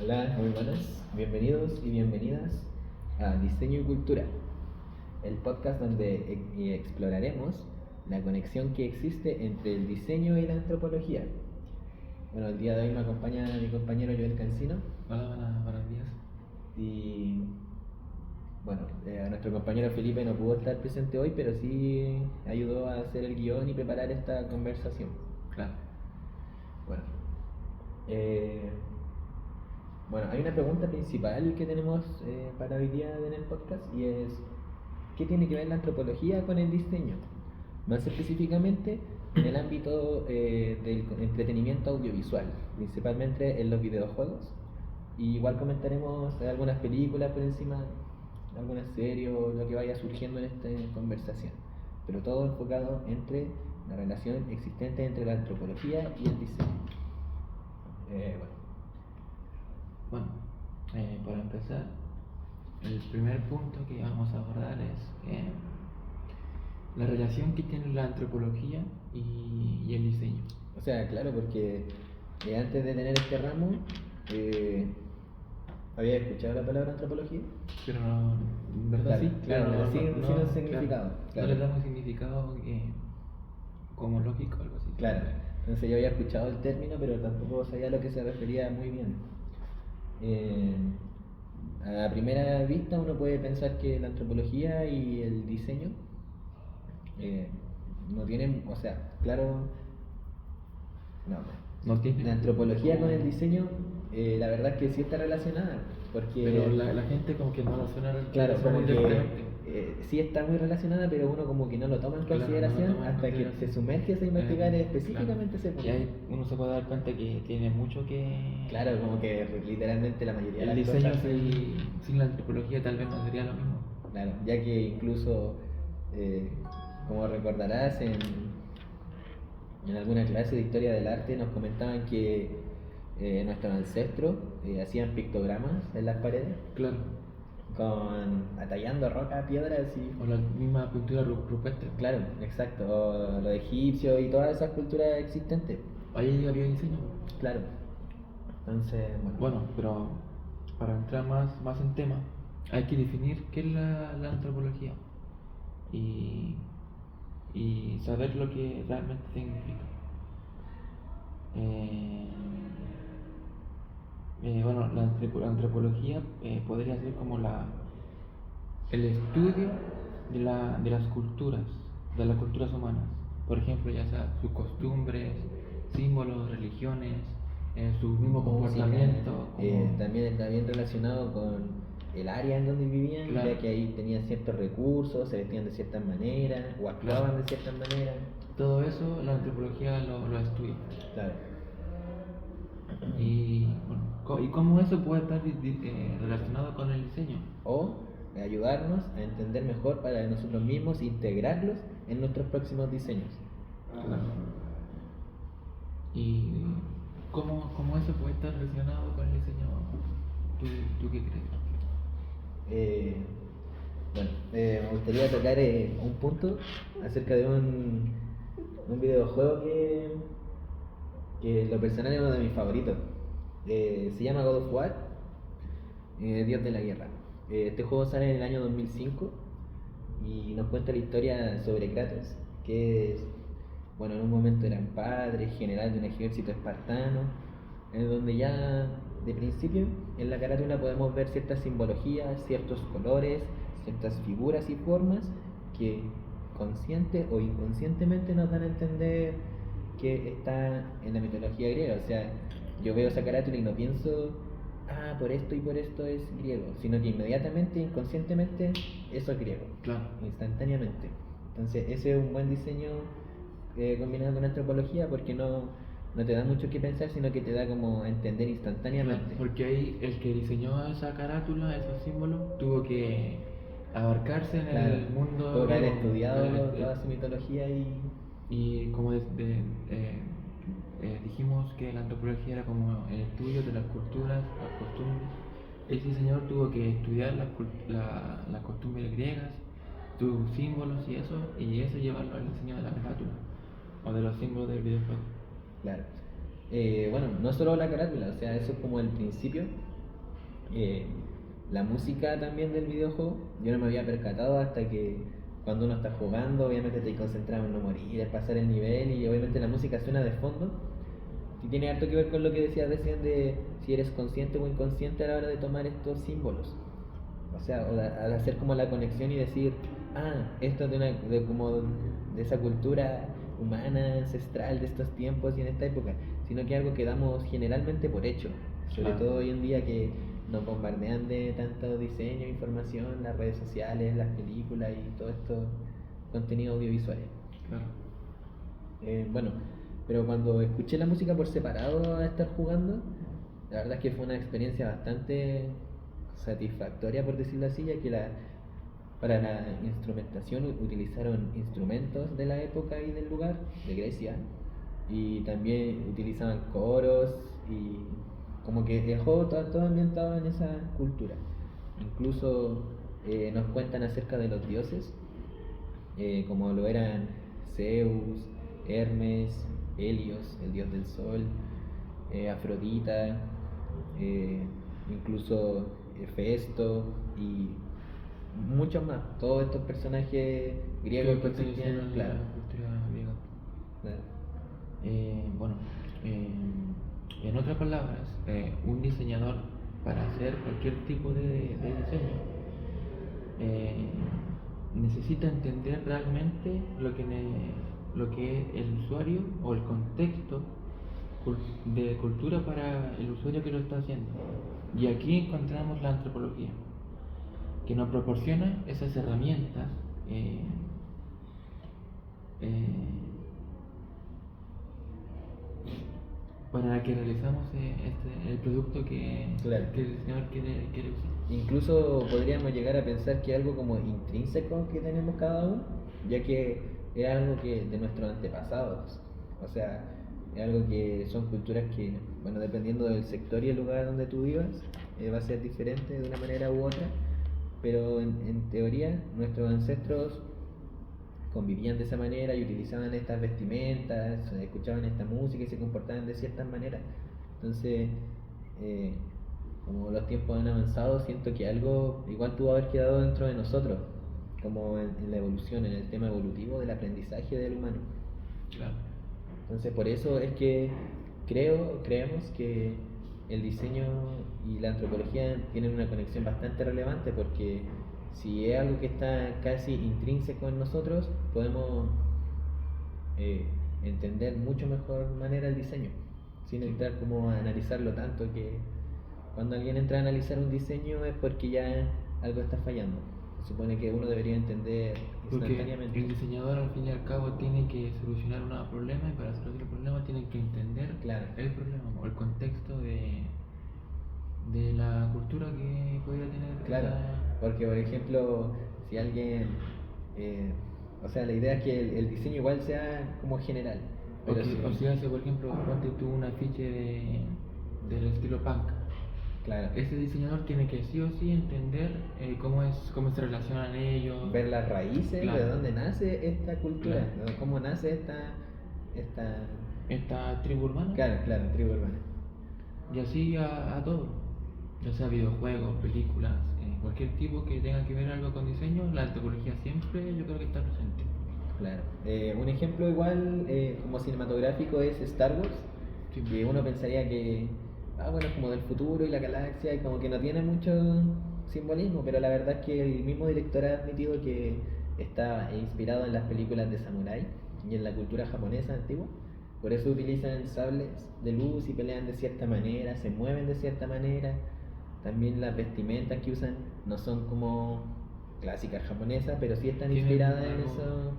Hola, muy buenas, bienvenidos y bienvenidas a Diseño y Cultura, el podcast donde exploraremos la conexión que existe entre el diseño y la antropología. Bueno, el día de hoy me acompaña mi compañero Joel Cancino Hola, buenos días. y bueno, nuestro compañero Felipe no pudo estar presente hoy, pero sí ayudó a hacer el guión y preparar esta conversación. Claro. Bueno, eh, Bueno, hay una pregunta principal que tenemos para hoy día en el podcast y es ¿qué tiene que ver la antropología con el diseño? Más específicamente en el ámbito del entretenimiento audiovisual, principalmente en los videojuegos. Y igual comentaremos algunas películas por encima, algunas series o lo que vaya surgiendo en esta conversación. Pero todo enfocado entre la relación existente entre la antropología y el diseño. Bueno. Bueno, para empezar, el primer punto que vamos a abordar es la relación que tiene la antropología y el diseño. O sea, claro, porque antes de tener este ramo, eh, ¿había escuchado la palabra antropología? Pero no, en verdad Claro, sí, claro, pero sí, no, sí, no, un significado, claro. no le damos significado como lógico o algo así. Claro, entonces yo había escuchado el término, pero tampoco sabía a lo que se refería muy bien. Eh, a primera vista uno puede pensar que la antropología y el diseño no tienen, o sea, claro, No tiene. la antropología con el diseño, la verdad es que sí está relacionada, porque Pero la gente como que no lo suena. claro, suena como que directamente. sí está muy relacionada, pero uno como que no lo toma en Claro, consideración no lo toma en hasta que consideración. se sumerge a investigar específicamente Claro. ese punto. Y ahí uno se puede dar cuenta que tiene mucho que. Claro, como que literalmente la mayoría de El las diseño cosas. sin la antropología tal vez no sería lo mismo. Claro, ya que incluso, como recordarás, en alguna clase de historia del arte nos comentaban que nuestros ancestros hacían pictogramas en las paredes, Claro. atallando roca, piedras y... O la misma pintura rupestre. Claro, exacto, o los egipcios y todas esas culturas existentes. Ahí había diseño. Claro, entonces, Bueno, pero para entrar más en tema, hay que definir qué es la antropología y, y saber lo que realmente significa. Bueno, la antropología podría ser como el estudio de las culturas humanas. Por ejemplo, ya sea sus costumbres, símbolos, religiones, su mismo comportamiento. También está bien relacionado con el área en donde vivían, Claro. ya que ahí tenían ciertos recursos, se vestían de ciertas maneras o actuaban Claro. de ciertas maneras. Todo eso la antropología lo estudia. Claro. Y bueno, ¿y cómo eso puede estar relacionado con el diseño? O ayudarnos a entender mejor para nosotros mismos, integrarlos en nuestros próximos diseños. Claro. ¿Y cómo eso puede estar relacionado con el diseño? ¿Tú qué crees? Bueno, me gustaría tocar un punto acerca de un videojuego que en lo personal es uno de mis favoritos. Se llama God of War, Dios de la Guerra. Este juego sale en el año 2005 y nos cuenta la historia sobre Kratos, que es, bueno, en un momento era un padre, general de un ejército espartano, en donde ya de principio en la carátula podemos ver ciertas simbologías, ciertos colores, ciertas figuras y formas que consciente o inconscientemente nos dan a entender que está en la mitología griega. O sea, yo veo esa carátula y no pienso, por esto y por esto es griego, sino que inmediatamente, inconscientemente, eso es griego. Claro. Instantáneamente. Entonces, ese es un buen diseño combinado con antropología porque no te da mucho que pensar, sino que te da como a entender instantáneamente. Claro, porque ahí el que diseñó esa carátula, esos símbolos, tuvo que abarcarse en el mundo. Tuvo que haber griego, estudiado toda su mitología y como dijimos que la antropología era como el estudio de las culturas, las costumbres. Ese diseñador tuvo que estudiar las costumbres griegas, sus símbolos y eso llevarlo al diseño de la carátula o de los símbolos del videojuego. Claro. Bueno, no solo la carátula, o sea, eso es como el principio, Eh, la música también del videojuego, yo no me había percatado hasta que cuando uno está jugando, obviamente te concentras en no morir, en pasar el nivel y obviamente la música suena de fondo. Y tiene harto que ver con lo que decía recién de si eres consciente o inconsciente a la hora de tomar estos símbolos. O sea, al hacer como la conexión y decir, esto es como de esa cultura humana, ancestral de estos tiempos y en esta época, sino que algo que damos generalmente por hecho, sobre Claro. todo hoy en día que nos bombardean de tanto diseño, información, las redes sociales, las películas y todo esto contenido audiovisual. Claro. Bueno, pero cuando escuché la música por separado a estar jugando, la verdad es que fue una experiencia bastante satisfactoria, por decirlo así, ya que para la instrumentación utilizaron instrumentos de la época y del lugar, de Grecia, y también utilizaban coros y como que el juego todo ambientado en esa cultura. Incluso nos cuentan acerca de los dioses, como lo eran Zeus, Hermes, Helios, el dios del sol, Afrodita, incluso Hefesto y muchos más. Todos estos personajes griegos que existían, en claro. la cultura griega. Claro. Bueno, en otras palabras, un diseñador para hacer cualquier tipo de diseño necesita entender realmente lo que es el usuario o el contexto de cultura para el usuario que lo está haciendo. Y aquí encontramos la antropología, que nos proporciona esas herramientas para que realizamos el producto Claro. que el diseñador quiere usar. Incluso podríamos llegar a pensar que algo como intrínseco que tenemos cada uno, ya que es algo que de nuestros antepasados. O sea, es algo que son culturas que, bueno, dependiendo del sector y el lugar donde tú vivas, va a ser diferente de una manera u otra, pero en teoría nuestros ancestros convivían de esa manera y utilizaban estas vestimentas, escuchaban esta música y se comportaban de ciertas maneras. Entonces, eh, como los tiempos han avanzado, siento que algo igual tuvo haber quedado dentro de nosotros, como en la evolución, en el tema evolutivo del aprendizaje del humano. Claro. Entonces, por eso es que creemos que el diseño y la antropología tienen una conexión bastante relevante, porque si es algo que está casi intrínseco en nosotros, podemos entender mucho mejor manera el diseño, sin entrar como a analizarlo tanto, que cuando alguien entra a analizar un diseño es porque ya algo está fallando. Se supone que uno debería entender Porque instantáneamente. el diseñador al fin y al cabo tiene que solucionar un problema, y para solucionar el problema tiene que entender Claro. el problema o el contexto de la cultura que podría tener. Claro, porque por ejemplo, si alguien, o sea, la idea es que el diseño igual sea como general. Pero O si hace, por ejemplo, ponte tú un afiche del estilo punk. claro, Ese diseñador tiene que sí o sí entender cómo se relacionan ellos. ver las raíces, Claro. de dónde nace esta cultura, Claro. de cómo nace esta Esta tribu urbana. claro, tribu urbana. Y así a todo, ya sea videojuegos, películas, cualquier tipo que tenga que ver algo con diseño, la antropología siempre yo creo que está presente. Claro. Un ejemplo igual como cinematográfico es Star Wars, Sí. que uno pensaría que, bueno, es como del futuro y la galaxia y como que no tiene mucho simbolismo, pero la verdad es que el mismo director ha admitido que está inspirado en las películas de samurái y en la cultura japonesa antigua. Por eso utilizan sables de luz y pelean de cierta manera, se mueven de cierta manera. También las vestimentas que usan no son como clásicas japonesas, pero sí están Tienen inspiradas en algo- eso.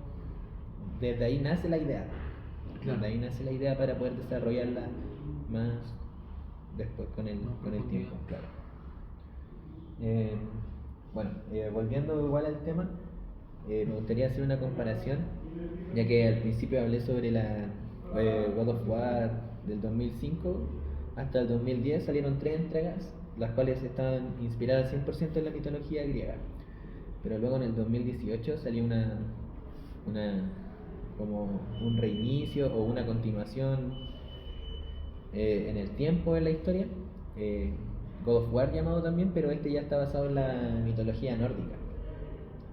Desde ahí nace la idea. Claro. Desde ahí nace la idea para poder desarrollarla más después con el tiempo, claro. Bueno, volviendo igual al tema, me gustaría hacer una comparación, ya que al principio hablé sobre la God of War del 2005 hasta el 2010 salieron 3 entregas, las cuales estaban inspiradas 100% en la mitología griega. Pero luego en el 2018 salió una como un reinicio o una continuación en el tiempo, en la historia, God of War llamado también, pero este ya está basado en la mitología nórdica.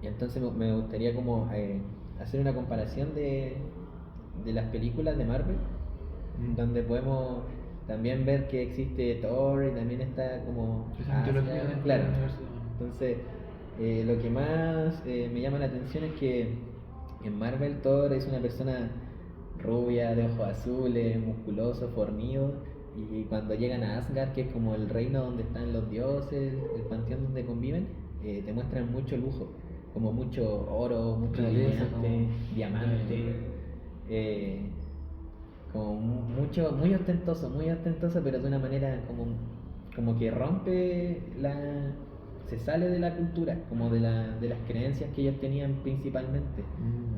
Y entonces me gustaría como hacer una comparación de las películas de Marvel, donde podemos también ver que existe Thor y también está como Esa mitología dentro del claro. universo. Entonces, lo que más me llama la atención es que en Marvel Thor es una persona rubia, de ojos azules, musculoso, fornido, y cuando llegan a Asgard, que es como el reino donde están los dioses, el panteón donde conviven, te muestran mucho lujo, como mucho oro, mucho Realeza, diamante, como mucho, muy ostentoso, pero de una manera como que rompe se sale de la cultura, como de las creencias que ellos tenían principalmente.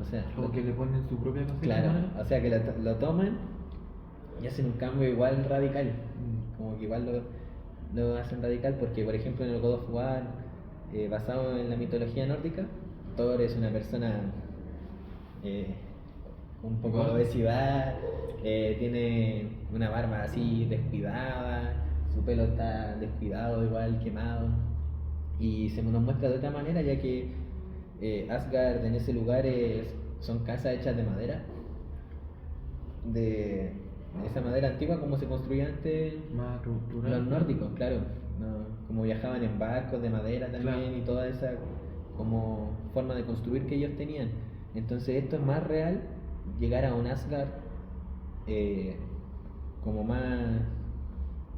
O sea, como que le ponen su propia cosa. claro, o sea que lo toman y hacen un cambio igual radical, como que igual lo hacen radical, porque por ejemplo en el God of War, basado en la mitología nórdica, Thor es una persona un poco de obesidad, tiene una barba así descuidada, su pelo está descuidado, igual quemado, y se nos muestra de otra manera, ya que Asgard en ese lugar son casas hechas de madera, de esa madera antigua como se construía antes Más rural. los nórdicos, claro, como viajaban en barcos de madera también, Claro. y toda esa como forma de construir que ellos tenían. Entonces esto es más real, llegar a un Asgard como más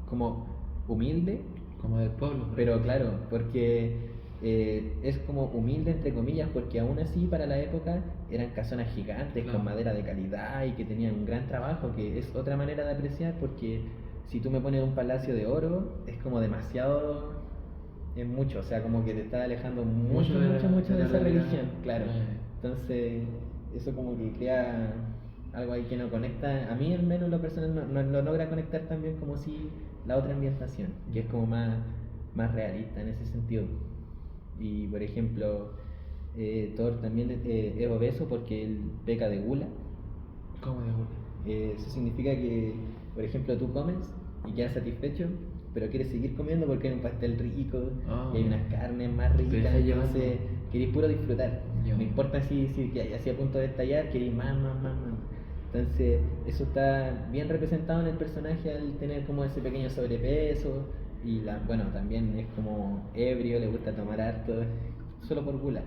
como humilde, Como del pueblo. pero claro, porque es como humilde entre comillas, porque aún así para la época eran casonas gigantes, Claro. con madera de calidad y que tenían un gran trabajo, que es otra manera de apreciar, porque si tú me pones un palacio de oro, es como demasiado, es mucho, o sea, como que te está alejando mucho de esa religión, claro. Entonces, eso como que crea algo ahí que no conecta, a mí al menos lo personal no lo logra conectar tan bien como si la otra ambientación, que es como más realista en ese sentido. Y por ejemplo, Thor también es obeso porque él peca de gula. ¿Cómo de gula? Eso significa que, por ejemplo, tú comes y quedas satisfecho, pero quieres seguir comiendo porque hay un pastel rico y hay unas carnes más ricas, entonces querés puro disfrutar. No importa si que así a punto de estallar, querés más. Entonces, eso está bien representado en el personaje al tener como ese pequeño sobrepeso. Y bueno, también es como ebrio, le gusta tomar harto, solo por gula.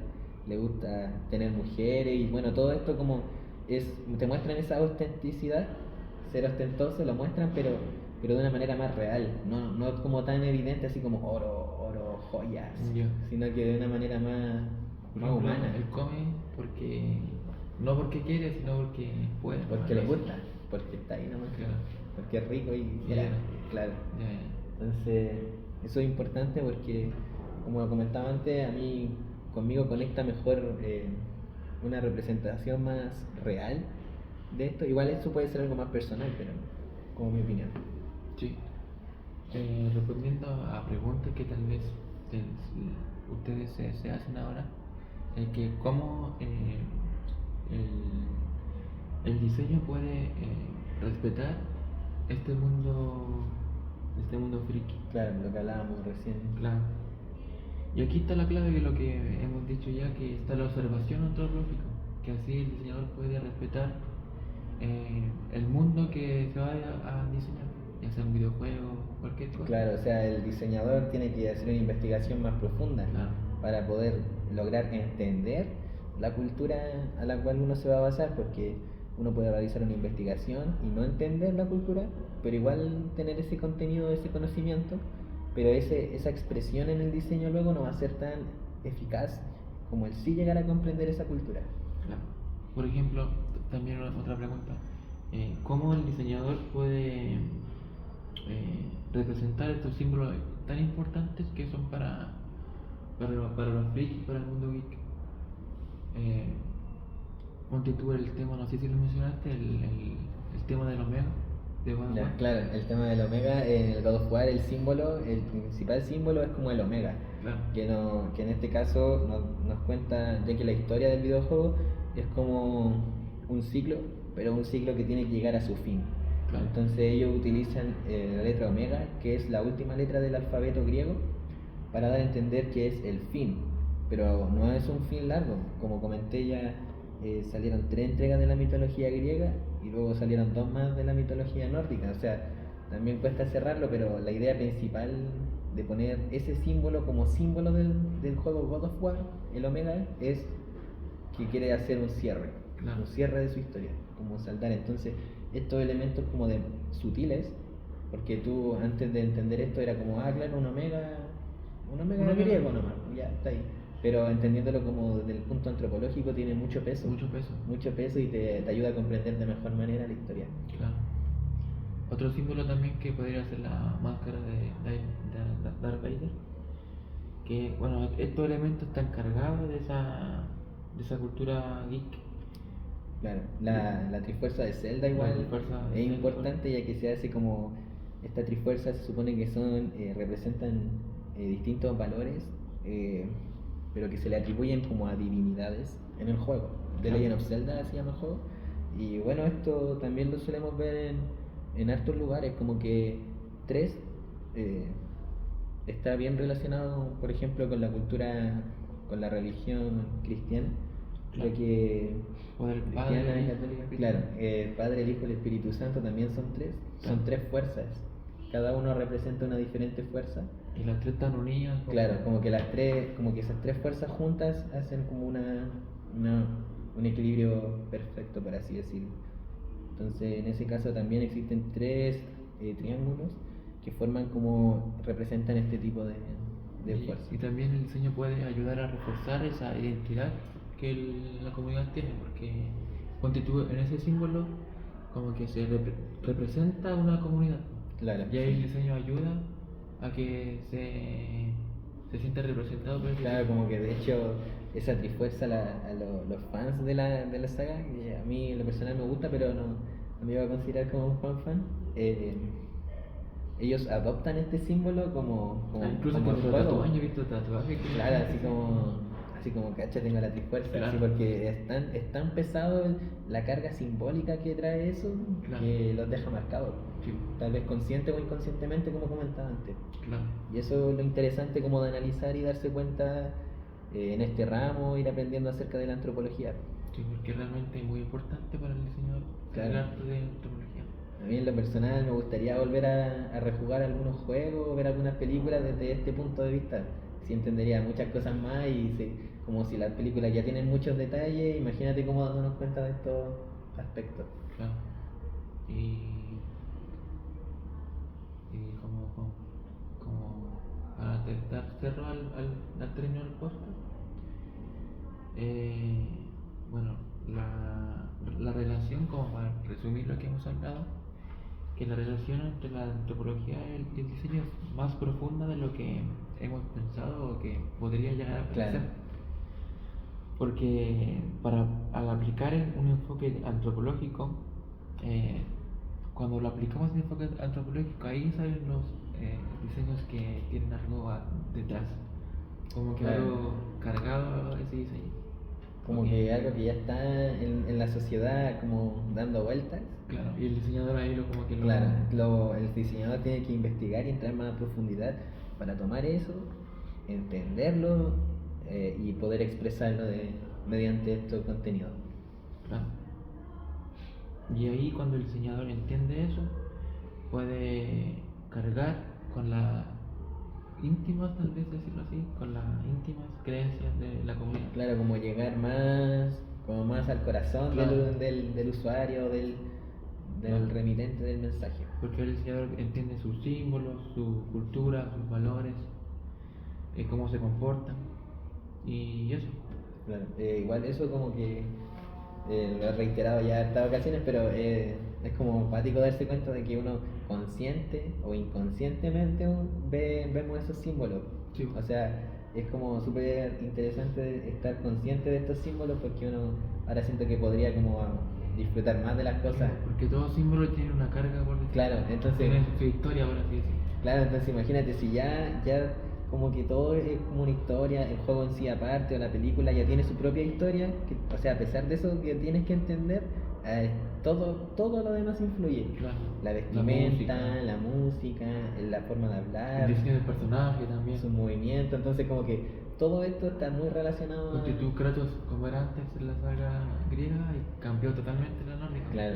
Le gusta tener mujeres y bueno, todo esto como te muestran esa autenticidad, ser ostentoso, lo muestran, pero de una manera más real, no como tan evidente así como oro, joyas, sino que de una manera más humana. Él come no porque quiere, sino porque puede. Porque le gusta, porque está ahí nomás, claro. porque es rico y claro. Yeah. Entonces, eso es importante porque, como comentaba antes, conmigo conecta mejor una representación más real de esto. Igual eso puede ser algo más personal, pero como mi opinión. Sí. Respondiendo a preguntas que tal vez ustedes se hacen ahora, que cómo el diseño puede respetar este mundo friki. Claro, lo que hablábamos recién. Claro. Y aquí está la clave de lo que hemos dicho ya, que está la observación antropológica, que así el diseñador puede respetar el mundo que se vaya a diseñar, ya sea un videojuego, cualquier cosa. Claro, o sea, el diseñador tiene que hacer una investigación más profunda para poder lograr entender la cultura a la cual uno se va a basar, porque uno puede realizar una investigación y no entender la cultura, pero igual tener ese contenido, ese conocimiento, pero esa expresión en el diseño luego no va a ser tan eficaz como el sí llegar a comprender esa cultura. Claro. Por ejemplo, también otra pregunta, ¿cómo el diseñador puede representar estos símbolos tan importantes que son para los frikis, para el mundo geek? Ponte tú el tema, no sé si lo mencionaste, el tema del Omega de God of War. Claro, el tema del Omega en el God of War, el principal símbolo es como el Omega, claro. Que en este caso nos cuenta, ya que la historia del videojuego es como un ciclo, pero un ciclo que tiene que llegar a su fin. Claro. Entonces ellos utilizan la letra omega, que es la última letra del alfabeto griego, para dar a entender que es el fin, pero no es un fin largo. Como comenté ya, salieron 3 entregas de la mitología griega y luego salieron 2 más de la mitología nórdica, o sea, también cuesta cerrarlo, pero la idea principal de poner ese símbolo como símbolo del juego God of War, el omega, es que quiere hacer un cierre, Claro. un cierre de su historia, como saldar. Entonces, estos elementos como de sutiles, porque tú antes de entender esto era como, claro, un omega griego nomás, ya está ahí. Pero entendiéndolo como desde el punto antropológico tiene mucho peso. Mucho peso y te ayuda a comprender de mejor manera la historia. Claro. Otro símbolo también que podría ser la máscara de Darth Vader, que bueno, estos elementos están cargados de esa cultura geek. Claro, la trifuerza de Zelda igual trifuerza de es Zelda, importante, ya que se hace como esta trifuerza se supone que son representan distintos valores, pero que se le atribuyen como a divinidades en el juego. The Claro. Legend of Zelda se llama el juego. Y bueno, esto también lo solemos ver en hartos lugares, como que 3 está bien relacionado, por ejemplo, con la cultura, con la religión cristiana, Claro. ya que O del cristiana Padre, y católica, claro, el Padre, el Hijo y el Espíritu Santo también son 3, Claro. son 3 fuerzas, cada uno representa una diferente fuerza. Y las 3 están unidas. Claro, como que esas 3 fuerzas juntas hacen como un equilibrio perfecto, por así decirlo. Entonces, en ese caso también existen 3 triángulos que representan este tipo de fuerza. Y también el diseño puede ayudar a reforzar esa identidad que la comunidad tiene, porque ponte tú en ese símbolo como que se representa una comunidad. Claro. Y ahí el diseño ayuda a que se sienta representado por ese Claro, símbolo. como que de hecho esa trifuerza a los fans de la saga, que a mí en lo personal me gusta, pero no me iba a considerar como un fan, ellos adoptan este símbolo como incluso como con el los juego. tatuajes, he visto tatuajes que Claro, así como cacha, tengo la trifuerza, Claro. así porque es tan pesado la carga simbólica que trae eso, Claro. que los deja marcados, Sí. tal vez consciente o inconscientemente, como comentaba antes. Claro. Y eso es lo interesante como de analizar y darse cuenta en este ramo, ir aprendiendo acerca de la antropología. Sí, porque realmente es muy importante para el diseñador Claro. el arte de antropología. A mí en lo personal me gustaría volver a rejugar algunos juegos, o ver algunas películas desde este punto de vista. Sí entendería muchas cosas más como si las películas ya tienen muchos detalles, imagínate cómo dándonos cuenta de estos aspectos. Claro. Y como para dar cerro al término del podcast, bueno, la relación, como para resumir lo que hemos hablado, que la relación entre la antropología y el diseño es más profunda de lo que hemos pensado o que podría llegar a pensar. Claro. Porque al aplicar un enfoque antropológico, cuando lo aplicamos en enfoque antropológico, ahí salen los diseños que tienen algo detrás, como que Claro. algo cargado ese diseño. Como que algo que ya está en la sociedad como dando vueltas. Claro, y el diseñador ahí como que lo... Claro, el diseñador tiene que investigar y entrar más a profundidad para tomar eso, entenderlo y poder expresarlo mediante estos contenidos. Claro. Y ahí cuando el diseñador entiende eso, puede cargar con las íntimas, tal vez decirlo así, con las íntimas creencias de la comunidad. Claro, como llegar más al corazón Claro. del usuario, del Claro. remitente del mensaje. Porque el diseñador entiende sus símbolos, su cultura, sus valores, cómo se comportan y eso. Claro, igual eso como que lo he reiterado ya en estas ocasiones, pero es como empático darse cuenta de que uno consciente o inconscientemente vemos esos símbolos. Sí. O sea, es como súper interesante estar consciente de estos símbolos porque uno ahora siento que podría como disfrutar más de las cosas. Porque todo símbolo tiene una carga, por decirlo. Claro, entonces... Tiene su historia, por así decirlo. Claro, entonces imagínate, si ya como que todo es como una historia, el juego en sí aparte o la película ya tiene su propia historia, o sea, a pesar de eso que tienes que entender, todo lo demás influye. Claro. La La vestimenta, música. la música, la forma de El hablar, diseño del personaje también. su movimiento, entonces como que todo esto está muy relacionado a... Porque tú, Kratos, como era antes en la saga griega, y cambió totalmente la nórdica. Claro.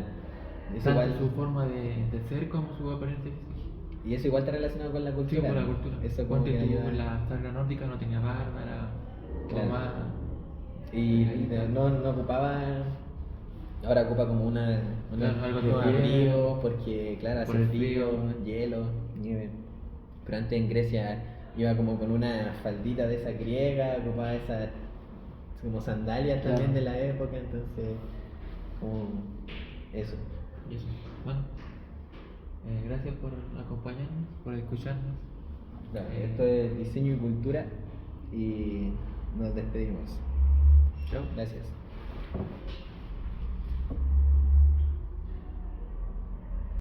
Eso Tanto igual, su forma de ser como su apariencia física. y eso igual está relacionado con la Sí, cultura. con la ¿no? cultura. Eso como Ponte que tú, ayuda. la saga nórdica no tenía barba, era como Claro. más... Y no ocupaba. Ahora ocupa como Claro, algo de unos piel. abrigos porque, claro, Por hace el frío, frío. hielo, nieve. Pero antes en Grecia iba como con una faldita de esa griega, ocupaba esas como sandalias Claro. también de la época, entonces, como eso. Y eso. Bueno, gracias por acompañarnos, por escucharnos. Claro, esto es diseño y cultura y nos despedimos. Chao. Gracias.